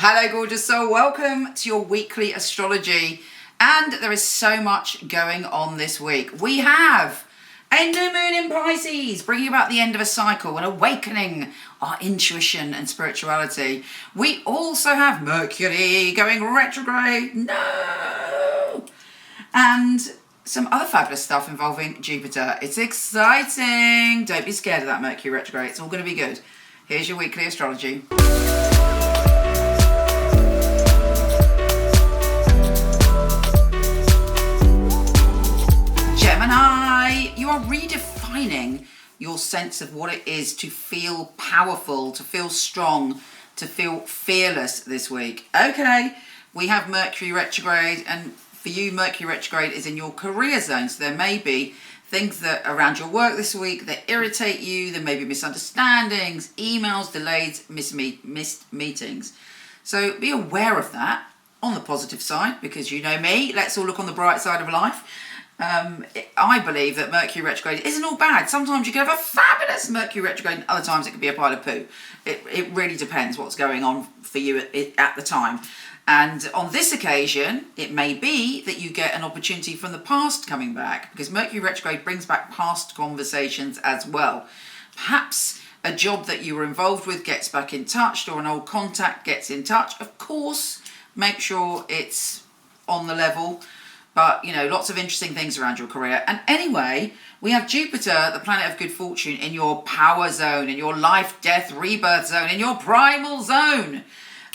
Hello, gorgeous soul. Welcome to your weekly astrology. And there is so much going on this week. We have a new moon in Pisces, bringing about the end of a cycle and awakening our intuition and spirituality. We also have Mercury going retrograde. No! And some other fabulous stuff involving Jupiter. It's exciting. Don't be scared of that Mercury retrograde. It's all going to be good. Here's your weekly astrology. Gemini, you are redefining your sense of what it is to feel powerful, to feel strong, to feel fearless this week. Okay, we have Mercury retrograde, and for you, Mercury retrograde is in your career zone. So there may be things that around your work this week that irritate you. There may be misunderstandings, emails, delays, missed meetings. So be aware of that on the positive side, because you know me, let's all look on the bright side of life. I believe that Mercury retrograde isn't all bad. Sometimes you can have a fabulous Mercury retrograde, and other times it can be a pile of poo. It really depends what's going on for you at the time. And on this occasion, it may be that you get an opportunity from the past coming back, because Mercury retrograde brings back past conversations as well. Perhaps a job that you were involved with gets back in touch, or an old contact gets in touch. Of course, make sure it's on the level. But, you know, lots of interesting things around your career. And anyway, we have Jupiter, the planet of good fortune, in your power zone, in your life, death, rebirth zone, in your primal zone.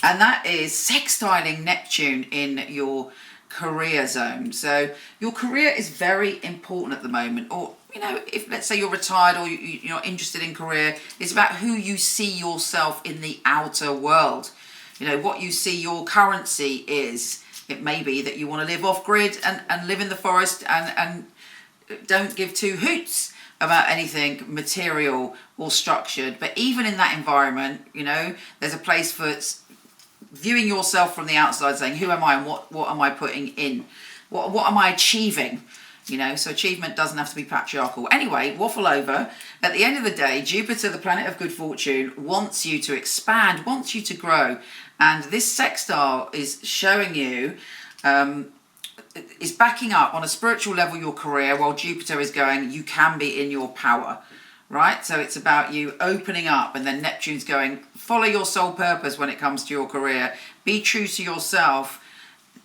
And that is sextiling Neptune in your career zone. So your career is very important at the moment. Or, you know, if let's say you're retired or you're not interested in career, it's about who you see yourself in the outer world. You know, what you see your currency is. It may be that you want to live off-grid and live in the forest and don't give two hoots about anything material or structured. But even in that environment, you know, there's a place for viewing yourself from the outside, saying, who am I and what am I putting in? What am I achieving? You know, so achievement doesn't have to be patriarchal. Anyway, waffle over. At the end of the day, Jupiter, the planet of good fortune, wants you to expand, wants you to grow. And this sextile is showing you, is backing up on a spiritual level your career, while Jupiter is going, you can be in your power, right? So it's about you opening up, and then Neptune's going, follow your soul purpose when it comes to your career. Be true to yourself.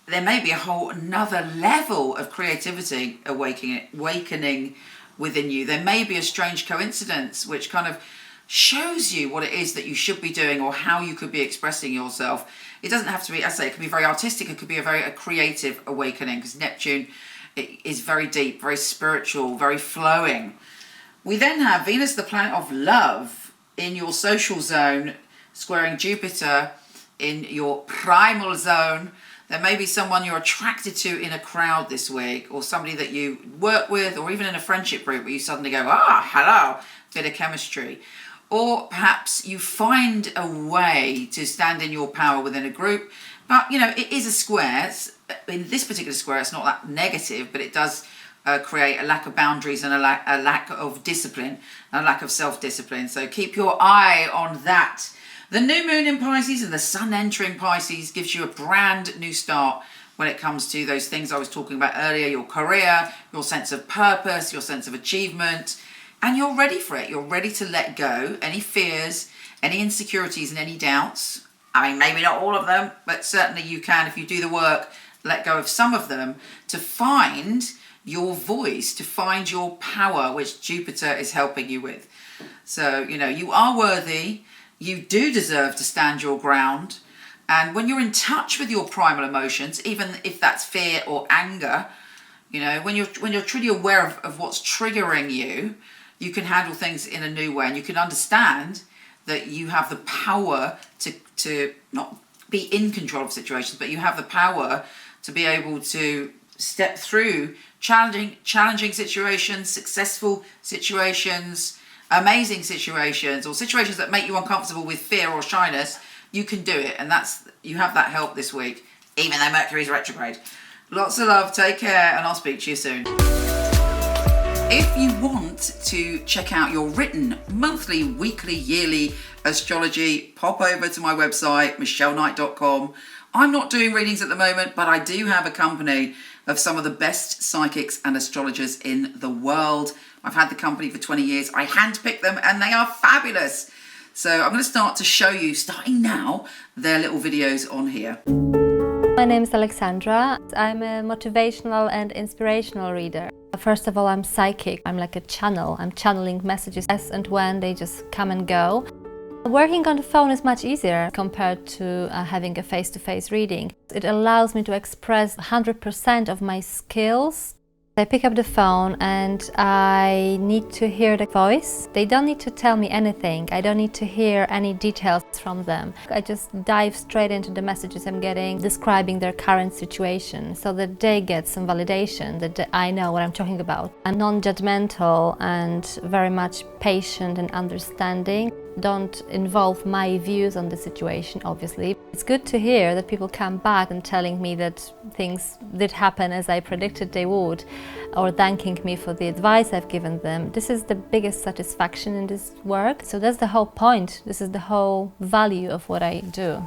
There may be a whole another level of creativity awakening within you. There may be a strange coincidence which kind of shows you what it is that you should be doing or how you could be expressing yourself. It doesn't have to be, as I say, it can be very artistic, it could be a creative awakening, because Neptune is very deep, very spiritual, very flowing. We then have Venus, the planet of love, in your social zone, squaring Jupiter in your primal zone. There may be someone you're attracted to in a crowd this week, or somebody that you work with, or even in a friendship group where you suddenly go, hello, bit of chemistry. Or perhaps you find a way to stand in your power within a group. But, you know, it is a square. In this particular square, it's not that negative, but it does create a lack of boundaries and a lack of discipline, and a lack of self-discipline. So keep your eye on that. The new moon in Pisces and the sun entering Pisces gives you a brand new start when it comes to those things I was talking about earlier, your career, your sense of purpose, your sense of achievement, and you're ready for it. You're ready to let go any fears, any insecurities and any doubts. I mean, maybe not all of them, but certainly you can, if you do the work, let go of some of them to find your voice, to find your power, which Jupiter is helping you with. So, you know, you are worthy. You do deserve to stand your ground. And when you're in touch with your primal emotions, even if that's fear or anger, you know, when you're truly aware of what's triggering you, you can handle things in a new way, and you can understand that you have the power to not be in control of situations, but you have the power to be able to step through challenging situations, successful situations, amazing situations, or situations that make you uncomfortable with fear or shyness. You can do it, and you have that help this week, even though Mercury's retrograde. Lots of love, take care, and I'll speak to you soon. If you want want to check out your written monthly, weekly, yearly astrology, pop over to my website, micheleknight.com. I'm not doing readings at the moment, but I do have a company of some of the best psychics and astrologers in the world. I've had the company for 20 years. I handpick them and they are fabulous. So I'm going to start to show you, starting now, their little videos on here. My name is Alexandra. I'm a motivational and inspirational reader. First of all, I'm psychic. I'm like a channel. I'm channeling messages as and when they just come and go. Working on the phone is much easier compared to having a face-to-face reading. It allows me to express 100% of my skills. I pick up the phone and I need to hear the voice. They don't need to tell me anything. I don't need to hear any details from them. I just dive straight into the messages I'm getting, describing their current situation so that they get some validation, that I know what I'm talking about. I'm non-judgmental and very much patient and understanding. Don't involve my views on the situation, obviously. It's good to hear that people come back and telling me that things did happen as I predicted they would, or thanking me for the advice I've given them. This is the biggest satisfaction in this work. So that's the whole point. This is the whole value of what I do.